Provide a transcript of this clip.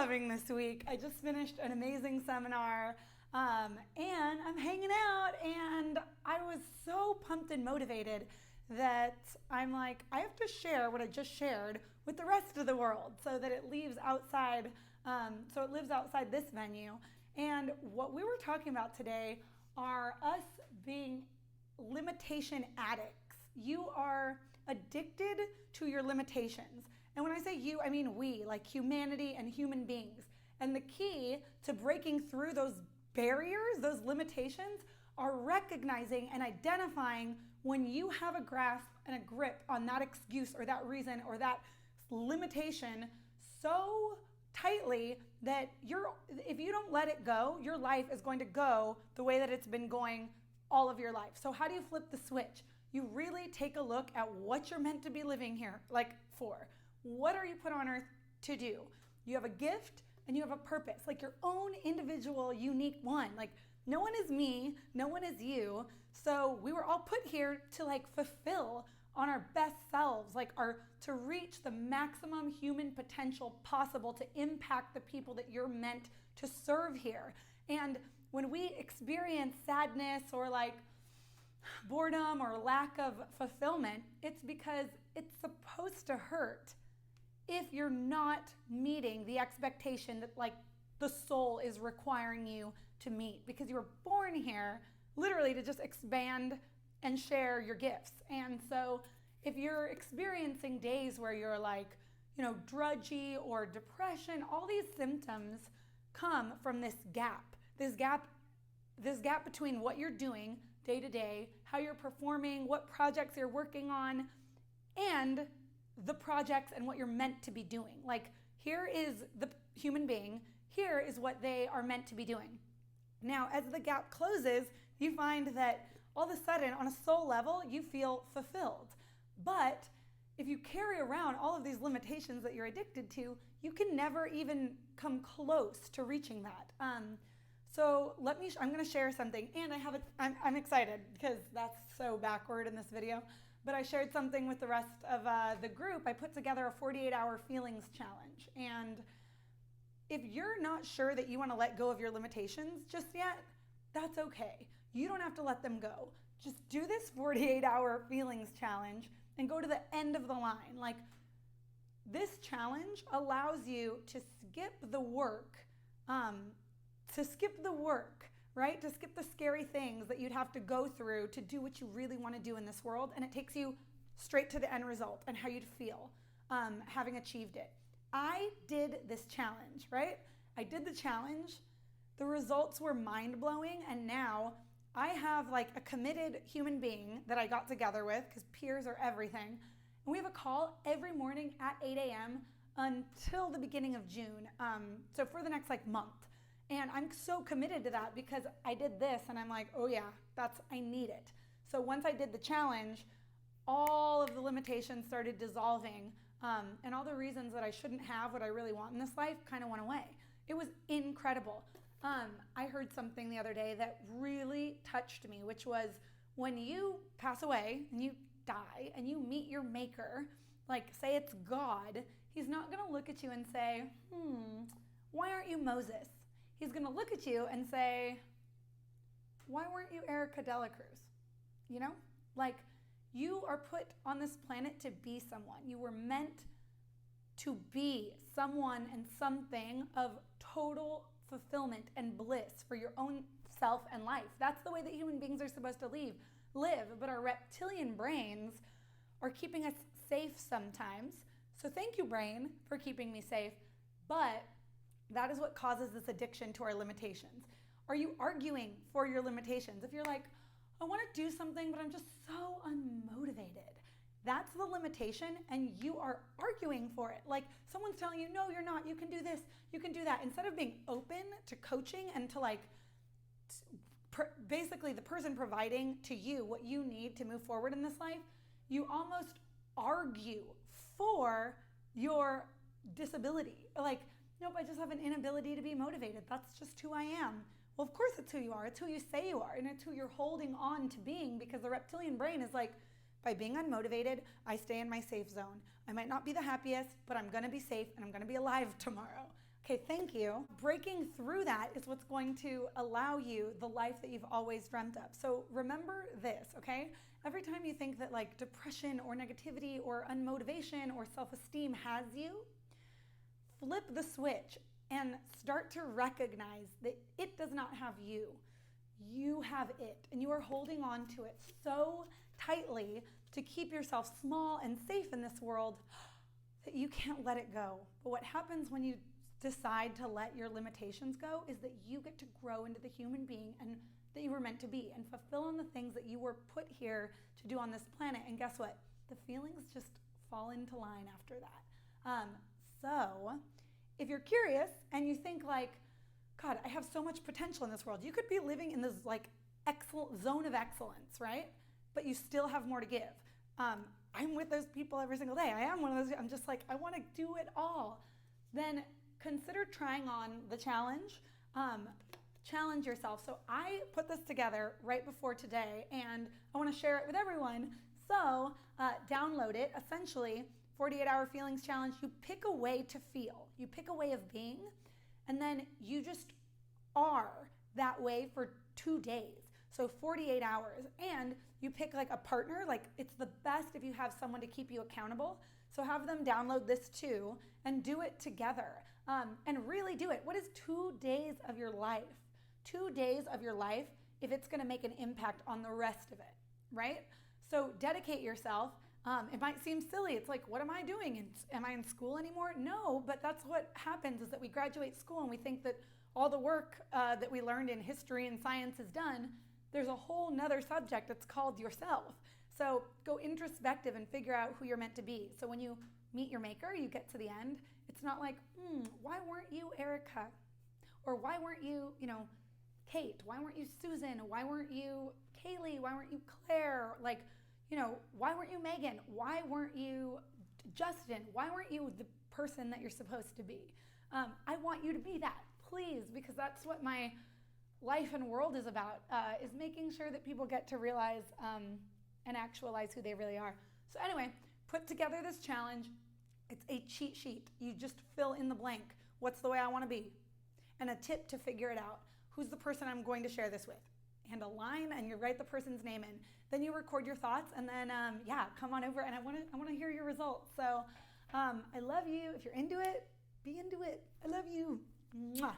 loving this week. I just finished an amazing seminar and I'm hanging out, and I was so pumped and motivated that I'm like, I have to share what I just shared with the rest of the world so that it leaves outside, so it lives outside this venue. And what we were talking about today are us being limitation addicts. You are addicted to your limitations. And when I say you, I mean we, like humanity and human beings. And the key to breaking through those barriers, those limitations, are recognizing and identifying when you have a grasp and a grip on that excuse or that reason or that limitation so tightly that if you don't let it go, your life is going to go the way that it's been going all of your life. So how do you flip the switch? You really take a look at what you're meant to be living here, like for. What are you put on earth to do? You have a gift and you have a purpose, like your own individual, unique one. Like no one is me, no one is you. So we were all put here to like fulfill on our best selves, to reach the maximum human potential possible to impact the people that you're meant to serve here. And when we experience sadness or like boredom or lack of fulfillment, it's because it's supposed to hurt if you're not meeting the expectation that like the soul is requiring you to meet, because you were born here literally to just expand and share your gifts. And so if you're experiencing days where you're like, drudgy or depression, all these symptoms come from this gap between what you're doing day to day, how you're performing, what projects you're working on, and the projects and what you're meant to be doing. Like, here is the human being, here is what they are meant to be doing. Now, as the gap closes, you find that all of a sudden, on a soul level, you feel fulfilled. But if you carry around all of these limitations that you're addicted to, you can never even come close to reaching that. So I'm going to share something, and I'm excited because that's so backward in this video. But I shared something with the rest of the group. I put together a 48-hour feelings challenge. And if you're not sure that you want to let go of your limitations just yet, that's okay. You don't have to let them go. Just do this 48-hour feelings challenge and go to the end of the line. Like, this challenge allows you to skip the work, right? To skip the scary things that you'd have to go through to do what you really want to do in this world. And it takes you straight to the end result and how you'd feel having achieved it. I did this challenge, right? I did the challenge. The results were mind-blowing. And now I have like a committed human being that I got together with, because peers are everything. And we have a call every morning at 8 a.m. until the beginning of June. So for the next month. And I'm so committed to that because I did this and I'm like, oh yeah, I need it. So once I did the challenge, all of the limitations started dissolving, and all the reasons that I shouldn't have what I really want in this life kind of went away. It was incredible. I heard something the other day that really touched me, which was when you pass away and you die and you meet your maker, like say it's God, he's not going to look at you and say, why aren't you Moses? He's going to look at you and say, why weren't you Erika Cruz? Like, you are put on this planet to be someone. You were meant to be someone and something of total fulfillment and bliss for your own self and life. That's the way that human beings are supposed to live. But our reptilian brains are keeping us safe sometimes. So thank you, brain, for keeping me safe. But that is what causes this addiction to our limitations. Are you arguing for your limitations? If you're like, I want to do something, but I'm just so unmotivated. That's the limitation, and you are arguing for it. Like someone's telling you, no, you're not. You can do this. You can do that. Instead of being open to coaching and to basically the person providing to you what you need to move forward in this life, you almost argue for your disability. Like, nope, I just have an inability to be motivated. That's just who I am. Well, of course it's who you are. It's who you say you are. And it's who you're holding on to being, because the reptilian brain is like, by being unmotivated, I stay in my safe zone. I might not be the happiest, but I'm going to be safe and I'm going to be alive tomorrow. Okay, thank you. Breaking through that is what's going to allow you the life that you've always dreamt of. So remember this, okay? Every time you think that like depression or negativity or unmotivation or self-esteem has you, flip the switch and start to recognize that it does not have you. You have it, and you are holding on to it so tightly to keep yourself small and safe in this world that you can't let it go. But what happens when you decide to let your limitations go is that you get to grow into the human being and that you were meant to be and fulfill on the things that you were put here to do on this planet. And guess what? The feelings just fall into line after that. So if you're curious and you think like, God, I have so much potential in this world. You could be living in this like excellent zone of excellence, right? But you still have more to give. I'm with those people every single day. I am one of those. I'm just like, I want to do it all. Then consider trying on the challenge. Challenge yourself. So I put this together right before today, and I want to share it with everyone. So download it. Essentially, 48-hour feelings challenge. You pick a way to feel. You pick a way of being, and then you just are that way for 2 days. So 48 hours. And you pick like a partner. Like it's the best if you have someone to keep you accountable. So have them download this too and do it together. And really do it. What is 2 days of your life? 2 days of your life if it's going to make an impact on the rest of it, right? So dedicate yourself. It might seem silly. It's like, what am I doing? Am I in school anymore? No, but that's what happens is that we graduate school and we think that all the work that we learned in history and science is done. There's a whole nother subject that's called yourself. So go introspective and figure out who you're meant to be. So when you meet your maker, you get to the end. It's not like, why weren't you Erika? Or why weren't you, Kate? Why weren't you Susan? Why weren't you Kaylee? Why weren't you Claire? Like, why weren't you Megan? Why weren't you Justin? Why weren't you the person that you're supposed to be? I want you to be that, please, because that's what my life and world is about, is making sure that people get to realize and actualize who they really are. So anyway, put together this challenge. It's a cheat sheet. You just fill in the blank. What's the way I want to be? And a tip to figure it out. Who's the person I'm going to share this with? And a line, and you write the person's name in. Then you record your thoughts, and then come on over, and I want to hear your results. So I love you. If you're into it, be into it. I love you. Mwah.